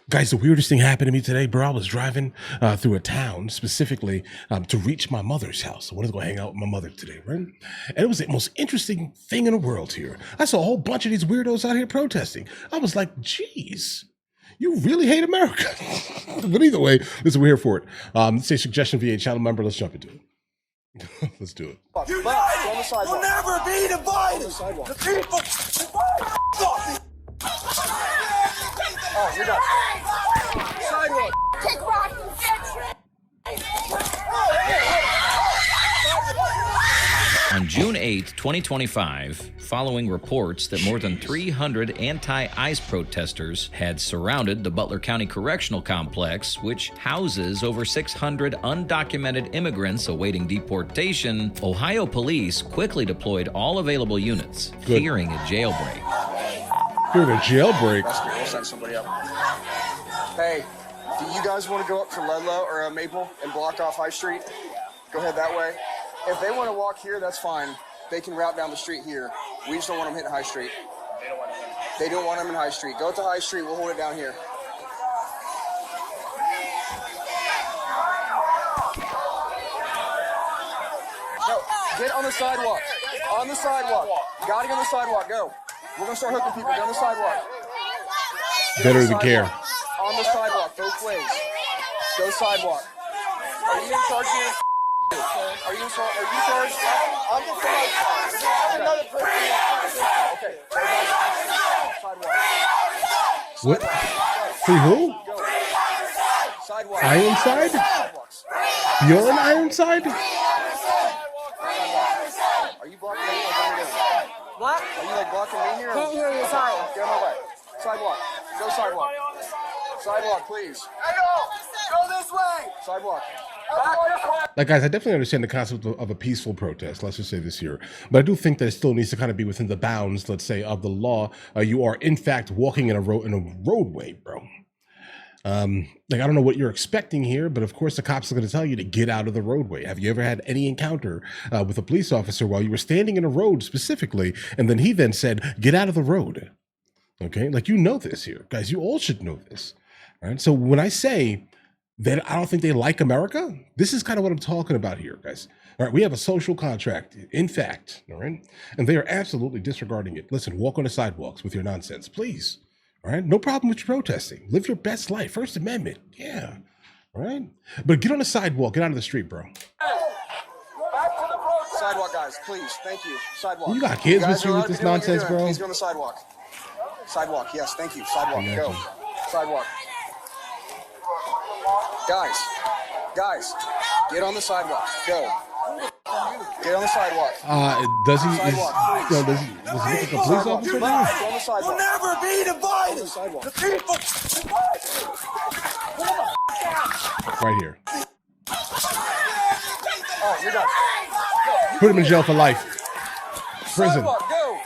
Guys, the weirdest thing happened to me today, bro. I was driving through a town specifically to reach my mother's house. I wanted to go hang out with my mother today, right? And it was the most interesting thing in the world here. I saw a whole bunch of these weirdos out here protesting. I was like, geez, you really hate America. But either way, listen, we're here for it. Say suggestion via channel member. Let's jump into it. Let's do it. United will never be divided. The people. Oh, you're done. Sidewalk. Kick rock. On June 8, 2025, following reports that more than 300 anti-ICE protesters had surrounded the Butler County Correctional Complex, which houses over 600 undocumented immigrants awaiting deportation, Ohio police quickly deployed all available units, fearing a jailbreak. Fearing a jailbreak? We'll send somebody up. Hey, do you guys want to go up to Ludlow or Maple and block off High Street? Go ahead that way. If they want to walk here, that's fine. They can route down the street here. We just don't want them hitting High Street. They don't want them in High Street. Go to High Street. We'll hold it down here. No, get on the sidewalk. On the sidewalk. Gotta get on the sidewalk. Go. We're going to start hooking people. Get on the sidewalk. Better than care. On the sidewalk, both ways. Go sidewalk. Are you in charge here? Are you in charge? Are you charged? I'm in charge. Another person. Okay. Sidewalk. What? See who? Go. Sidewalk. Ironside? Sidewalks. You're an Ironside? Are you blocking me or what are you doing? What? Are you like blocking me here? Can't hear you, sorry. Get on my way. Sidewalk. Go sidewalk. Sidewalk, please. Go this way. Sidewalk. Back this way. Like, guys, I definitely understand the concept of a peaceful protest, let's just say this here. But I do think that it still needs to kind of be within the bounds, let's say, of the law. You are, in fact, walking in a roadway, bro. Like, I don't know what you're expecting here, but of course the cops are going to tell you to get out of the roadway. Have you ever had any encounter with a police officer while you were standing in a road specifically, and then he then said, get out of the road? Okay, like, you know this here. Guys, you all should know this. All right, so when I say that I don't think they like America, this is kind of what I'm talking about here, guys. All right, we have a social contract, in fact, all right? And they are absolutely disregarding it. Listen, walk on the sidewalks with your nonsense, please. All right, no problem with your protesting. Live your best life. First Amendment, yeah. All right, but get on the sidewalk. Get out of the street, bro. Sidewalk, guys, please. Thank you. Sidewalk. You got kids with you with this nonsense, bro? Please go on the sidewalk. Sidewalk, yes, thank you. Sidewalk, go. Sidewalk. Guys, get on the sidewalk. Go. Get on the sidewalk. Does he? Sidewalk, Does he look like a police officer now? Go on the sidewalk. We'll never be divided. The people. Right here. Oh, you're done. Put him in jail for life. Prison. Sidewalk, go.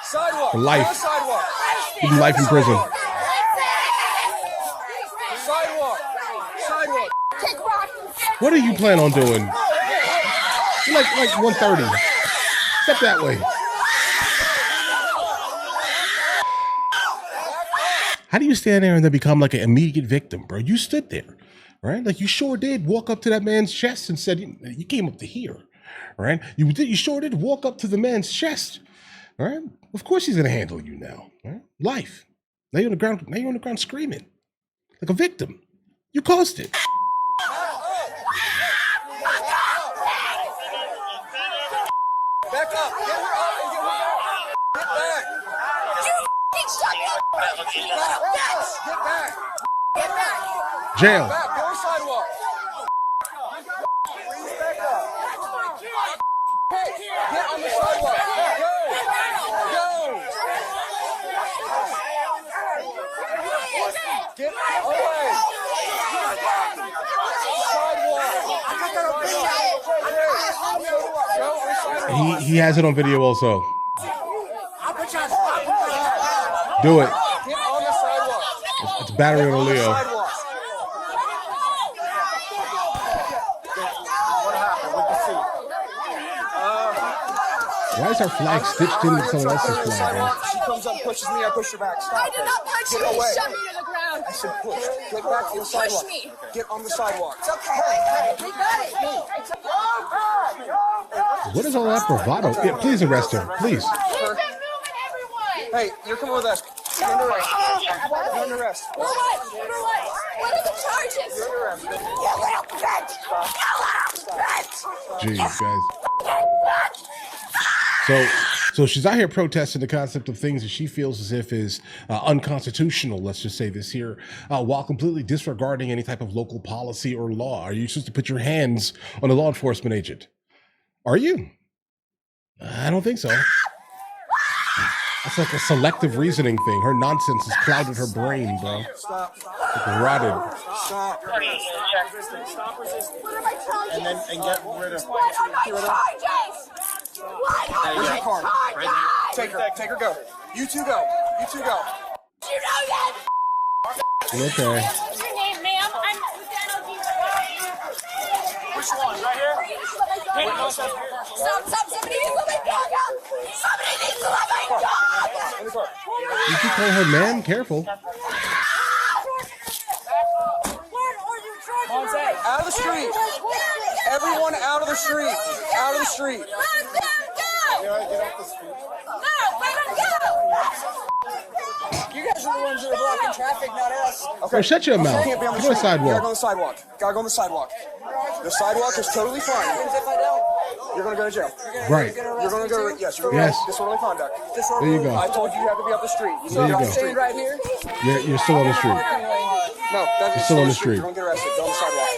Sidewalk. For life. Go sidewalk. Give him life in prison. Sidewalk. Sidewalk. Kick rock. What do you plan on doing? You're like 130. Step that way. How do you stand there and then become like an immediate victim, bro? You stood there, right? Like, you sure did walk up to that man's chest and said, you came up to here, right? You sure did walk up to the man's chest, right? Of course he's gonna handle you now, right? Life. Now you're on the ground screaming like a victim. You caused it. Back up. Get her up and get her back. Get back. Get Get back. Jail. Back. Go on sidewalk. Please back up. Hey, get on the sidewalk. Go. Get away. Sidewalk. He has it on video also. Do it. Get on the sidewalk. It's battery on Leo. What happened with the seat? Why is our flag stitched into someone else's flag, bro? She comes up, pushes me, I push her back. Stop I did not punch Get you. away. He shoved me to the ground. said push. Get back on the sidewalk. me. Get on the sidewalk. It's okay. We got it. It's okay. What is all that bravado? Yeah, please arrest him, please. Keep it moving, everyone. Hey, you're coming with us. You're under arrest. You're under arrest. For what? For what? What are the charges? You're under arrest. You little bitch! You little bitch! Jeez, guys. So she's out here protesting the concept of things that she feels as if is unconstitutional, let's just say this here, while completely disregarding any type of local policy or law. Are you supposed to put your hands on a law enforcement agent? Are you? I don't think so. That's like a selective reasoning thing. Her nonsense has clouded her brain, bro. Stop. Like rotted. Stop. Stop resisting. What are my charges? And get rid of. What are my charges? What are Where's my your card? charges? Take her. Take her. Go. You two go. You two go. You know that? Okay. What's your name, ma'am? I'm Lieutenant D. Which one? Right here? Stop, somebody needs to let my dog out! Somebody needs to let my dog! In the car. You keep calling her ma'am? Careful. What are you charging her with? Out of the street. Everyone out of the street. Out of the street. Let them go! Get off the street. No, let them go! You guys are the ones that are blocking traffic, not us. Okay. Oh, shut your mouth. You can't be on the Go to the street. You gotta sidewalk. go on the sidewalk. Gotta go on the sidewalk. The sidewalk is totally fine. If I don't, you're gonna go to jail. Right. You're gonna go. Yes. You're Yes. disorderly conduct. There you go. I told you you have to be off the street. You There you off go. the street right here. You're still on the street. No, that's You're still on the street. You're gonna get arrested. Go on the sidewalk.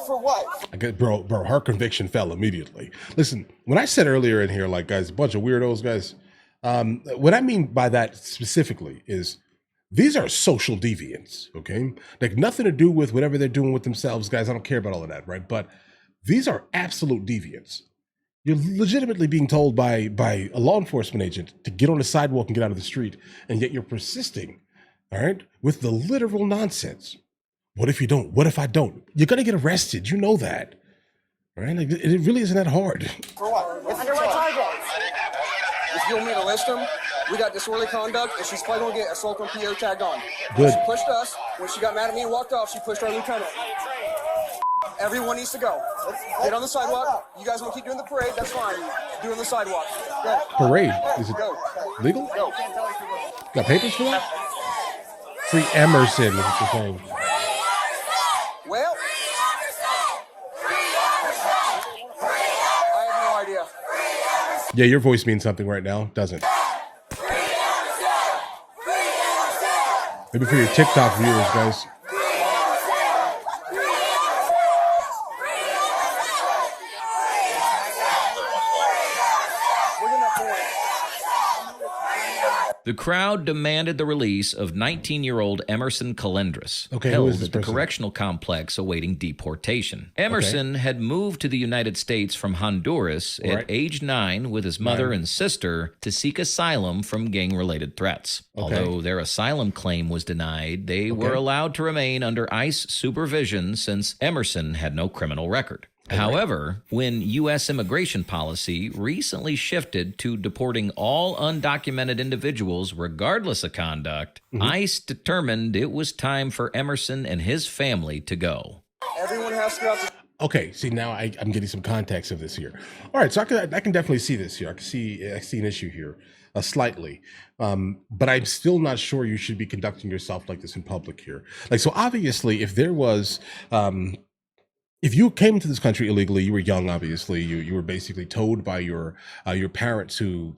For what? I get, bro, her conviction fell immediately. Listen, when I said earlier in here, like, guys, a bunch of weirdos, guys, what I mean by that specifically is these are social deviants, okay? Like nothing to do with whatever they're doing with themselves, guys. I don't care about all of that, right? But these are absolute deviants. You're legitimately being told by a law enforcement agent to get on the sidewalk and get out of the street, and yet you're persisting, all right, with the literal nonsense. What if you don't? What if I don't? You're gonna get arrested. You know that, right? Like, it really isn't that hard. For what? Under what charges? If you want me to list them, we got disorderly conduct, and she's probably gonna get assault on PO tagged on. Good. She pushed us. When she got mad at me and walked off, she pushed our lieutenant. Everyone needs to go. Get on the sidewalk. You guys want to keep doing the parade? That's fine. Do it on the sidewalk. Go. Parade? Is it Go. legal? Go. Got papers for that? Free Emerson is what you're saying. Well, I have no idea. Yeah, your voice means something right now, doesn't it? Maybe for your TikTok viewers, guys. The crowd demanded the release of 19-year-old Emerson Calendris, Okay, who held is this at the person? correctional complex awaiting deportation. Emerson had moved to the United States from Honduras Right. at age 9 with his mother and sister to seek asylum from gang-related threats. Okay. Although their asylum claim was denied, they were allowed to remain under ICE supervision since Emerson had no criminal record. However, when U.S. immigration policy recently shifted to deporting all undocumented individuals regardless of conduct, ICE determined it was time for Emerson and his family to go. Everyone has to go out to Okay, see now I'm getting some context of this here. All right, so I can definitely see this here. I see an issue here, slightly, but I'm still not sure you should be conducting yourself like this in public here. Like, so obviously, if there was, if you came to this country illegally, you were young, obviously, you were basically told by your parents who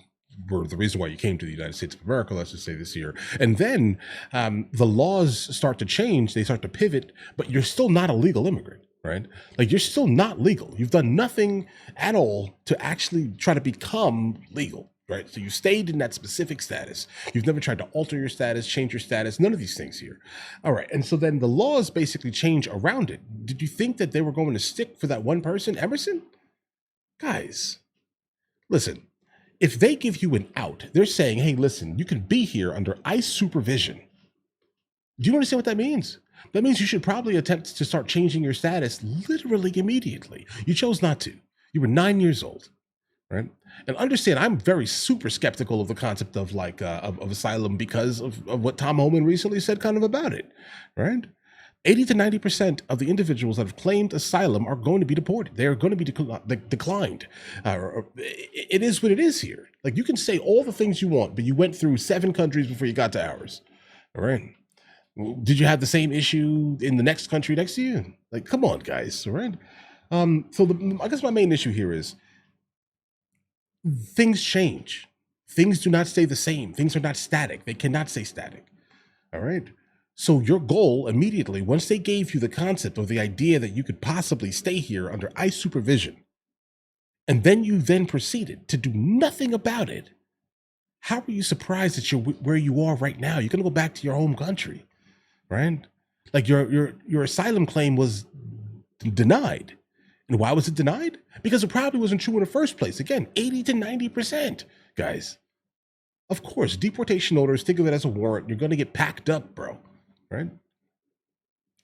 were the reason why you came to the United States of America, let's just say this year. And then the laws start to change, they start to pivot, but you're still not a legal immigrant, right? Like, you're still not legal. You've done nothing at all to actually try to become legal, right? So you stayed in that specific status. You've never tried to alter your status, change your status, none of these things here. All right, and so then the laws basically change around it. Did you think that they were going to stick for that one person, Emerson? Guys, listen. If they give you an out, they're saying, hey, listen, you can be here under ICE supervision. Do you understand what that means? That means you should probably attempt to start changing your status literally immediately. You chose not to. You were 9 years old. right? And understand, I'm very super skeptical of the concept of like of asylum because of what Tom Homan recently said kind of about it, right? 80 to 90% of the individuals that have claimed asylum are going to be deported. They are going to be declined. It is what it is here. Like, you can say all the things you want, but you went through 7 countries before you got to ours. All right. Did you have the same issue in the next country next to you? Like, come on, guys. All right. I guess my main issue here is things change. Things do not stay the same. Things are not static. They cannot stay static. All right. So your goal immediately, once they gave you the concept or the idea that you could possibly stay here under ICE supervision, and then you then proceeded to do nothing about it, how are you surprised that you're where you are right now? You're going to go back to your home country, right? Like your asylum claim was denied. And why was it denied? Because it probably wasn't true in the first place. Again, 80 to 90%, guys. Of course, deportation orders, think of it as a warrant. You're going to get packed up, bro. Right?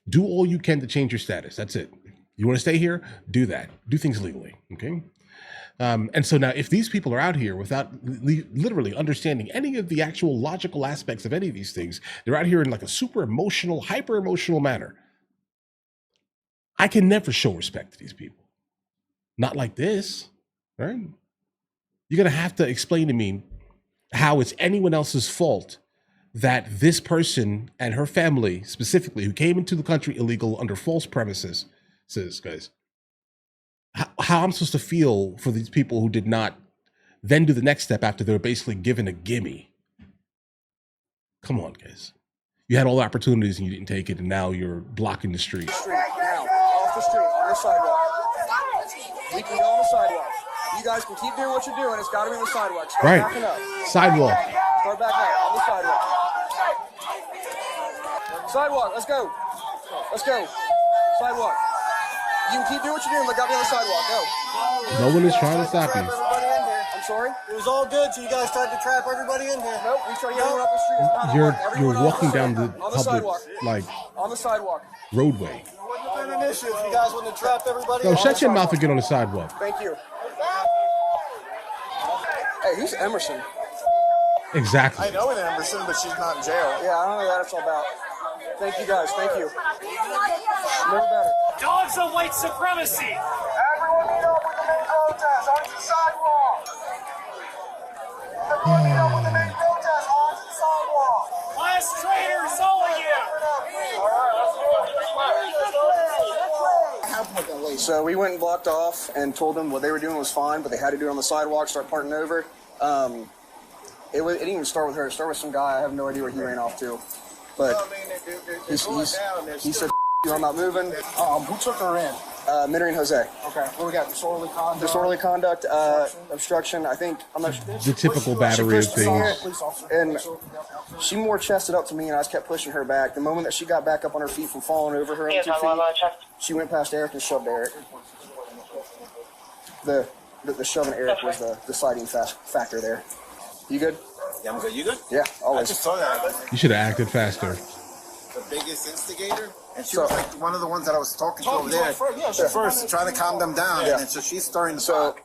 Do all you can to change your status. That's it. You want to stay here? Do that. Do things legally. Okay. And so now, if these people are out here without literally understanding any of the actual logical aspects of any of these things, they're out here in like a super emotional, hyper emotional manner. I can never show respect to these people. Not like this. Right? You're going to have to explain to me how it's anyone else's fault that this person and her family specifically, who came into the country illegal under false premises, says, guys, how I'm supposed to feel for these people who did not then do the next step after they were basically given a gimme. Come on, guys. You had all the opportunities and you didn't take it, and now you're blocking the street. Now, off the street, on the sidewalk. We can go on the sidewalk. You guys can keep doing what you're doing. It's got to be on the sidewalk. Start Right. backing up. Sidewalk. Start backing up on the sidewalk. Sidewalk, let's go. Let's go. Sidewalk. You can keep doing what you're doing, but got me on the sidewalk. Go. No one is trying to stop you. Everybody in here. I'm sorry? It was all good till you guys tried to trap everybody in here. Nope, we try to get everyone up the street. It's not You're Everyone on walking the down the sidewalk. On the public sidewalk. like On the sidewalk. roadway. It wouldn't have been an issue if you guys wouldn't have trapped everybody. No, in shut here. your mouth and get on the sidewalk. Thank you. Hey, who's Emerson? Exactly. I know an Emerson, but she's not in jail. Yeah, I don't know what that's all about. Thank you guys. Thank you. Never better. Dogs of white supremacy. Everyone meet up with the main protest onto the sidewalk. Everyone meet up with the main protest onto the sidewalk. Class traitors, all of you. So we went and blocked off and told them what they were doing was fine, but they had to do it on the sidewalk, start parting over. It didn't even start with her. It started with some guy. I have no idea where he ran off to. But he said, I'm not moving. Who took her in? Minnery and Jose. Okay. What we got? Disorderly conduct. Disorderly conduct, obstruction. I think, I'm not sure. The typical battery of things. Police officer. And she more chested up to me, and I just kept pushing her back. The moment that she got back up on her feet from falling over her own 2 feet, she went past Eric and shoved Eric. The shoving Eric was the deciding factor there. You good? Yeah, I'm good. You good? Yeah, I always. just saw that. You should have acted faster. The biggest instigator. And she So- was like one of the ones that I was talking to over there. First, trying to calm them down. Yeah. And so she's starting to So talk.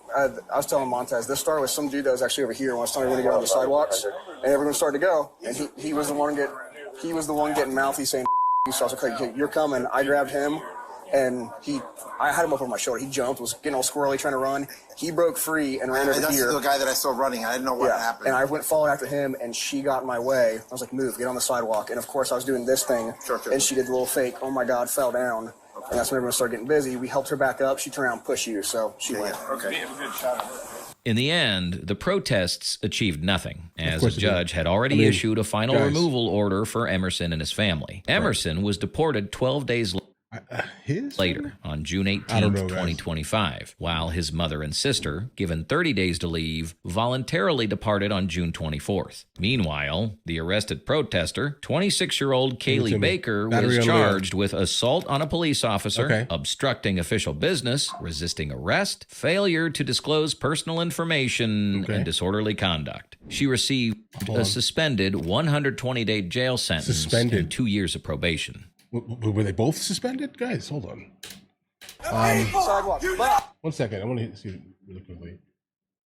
I was telling Montez, this started with some dude that was actually over here when I was telling everyone to get on the sidewalks, and everyone started to go, and he was the one getting mouthy saying, so I was like, okay, you're coming. I grabbed him, and I had him up on my shoulder. He jumped, was getting all squirrely, trying to run. He broke free and ran And over that's here. the guy that I saw running. I didn't know what happened. And I went following after him, and she got in my way. I was like, move, get on the sidewalk. And of course, I was doing this thing, Sure. and she did the little fake, oh my God, fell down. And that's when everyone started getting busy. We helped her back up. She turned around and pushed you, so she went. Okay. In the end, the protests achieved nothing, as a course it did. judge had already issued a final guys. removal order for Emerson and his family. Emerson was deported 12 days His? later, on June I 18, don't know, guys. 2025, while his mother and sister, given 30 days to leave, voluntarily departed on June 24th. Meanwhile, the arrested protester, 26-year-old Give it to Kaylee me. Baker, Battery was on the charged with assault on a police officer, Okay. obstructing official business, resisting arrest, failure to disclose personal information, Okay. and disorderly conduct. She received a suspended 120-day jail sentence Suspended. and 2 years of probation. Were they both suspended? Guys, hold on. Sidewalk. But 1 second. I want to see it really quickly.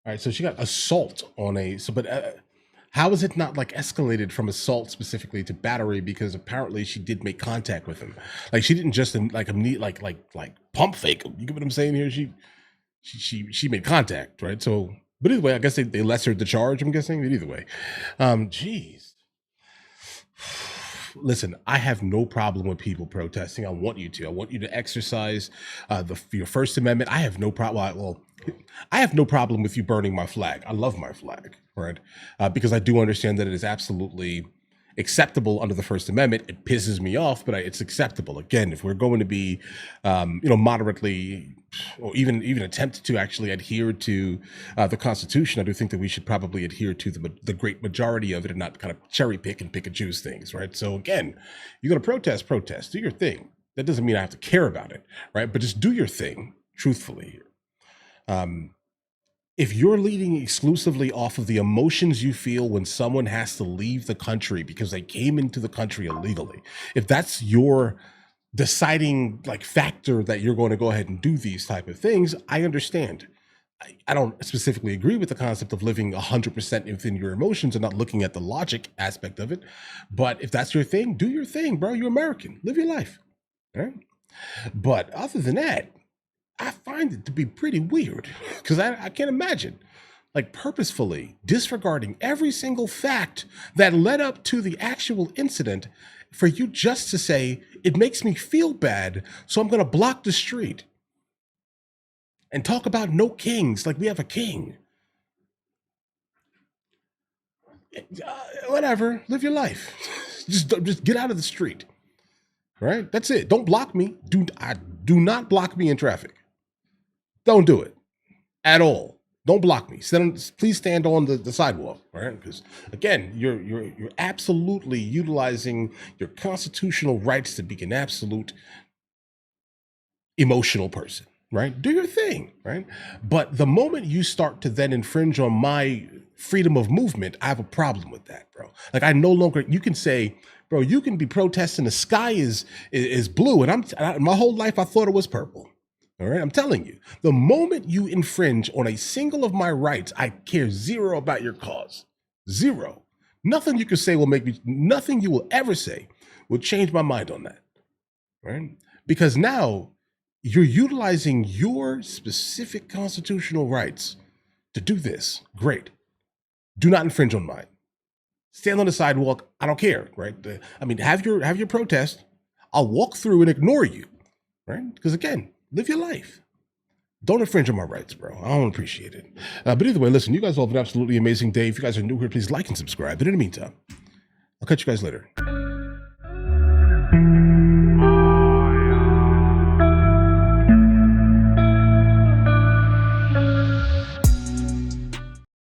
All right, so she got assault on a but how is it not like escalated from assault specifically to battery? Because apparently she did make contact with him. Like she didn't just like pump fake him. You get what I'm saying here? She made contact, right? So, but either way, I guess they lessered the charge. I'm guessing, but either way, geez. Listen, I have no problem with people protesting. I want you to. I want you to exercise your First Amendment. I have no problem. Well, I have no problem with you burning my flag. I love my flag, right? Because I do understand that it is absolutely acceptable under the First Amendment. It pisses me off, but it's acceptable. Again, if we're going to be, moderately, or even attempt to actually adhere to the Constitution, I do think that we should probably adhere to the great majority of it and not kind of cherry pick and choose things, right? So again, you're going to protest, do your thing. That doesn't mean I have to care about it, right? But just do your thing, truthfully. If you're leading exclusively off of the emotions you feel when someone has to leave the country because they came into the country illegally, if that's your deciding like factor that you're going to go ahead and do these type of things, I understand. I don't specifically agree with the concept of living 100% within your emotions and not looking at the logic aspect of it. But if that's your thing, do your thing, bro. You're American. Live your life. All right? But other than that, I find it to be pretty weird because I can't imagine like purposefully disregarding every single fact that led up to the actual incident for you just to say, it makes me feel bad, so I'm going to block the street and talk about no kings like we have a king. Whatever, live your life. just get out of the street, right? That's it. Don't block me. Do not block me in traffic. Don't do it at all. Don't block me. Please stand on the sidewalk, right? Because again, you're absolutely utilizing your constitutional rights to be an absolute emotional person, right? Do your thing, right? But the moment you start to then infringe on my freedom of movement, I have a problem with that, bro. Like I no longer. You can say, bro, you can be protesting the sky is blue, and my whole life I thought it was purple. All right, I'm telling you, the moment you infringe on a single of my rights, I care zero about your cause. Zero. Nothing you can say will make me, nothing you will ever say will change my mind on that. Right? Because now you're utilizing your specific constitutional rights to do this. Great. Do not infringe on mine. Stand on the sidewalk. I don't care, right? I mean, have your protest. I'll walk through and ignore you, right? Because again, live your life. Don't infringe on my rights, bro. I don't appreciate it. But either way, listen, you guys all have an absolutely amazing day. If you guys are new here, please like and subscribe. But in the meantime, I'll catch you guys later.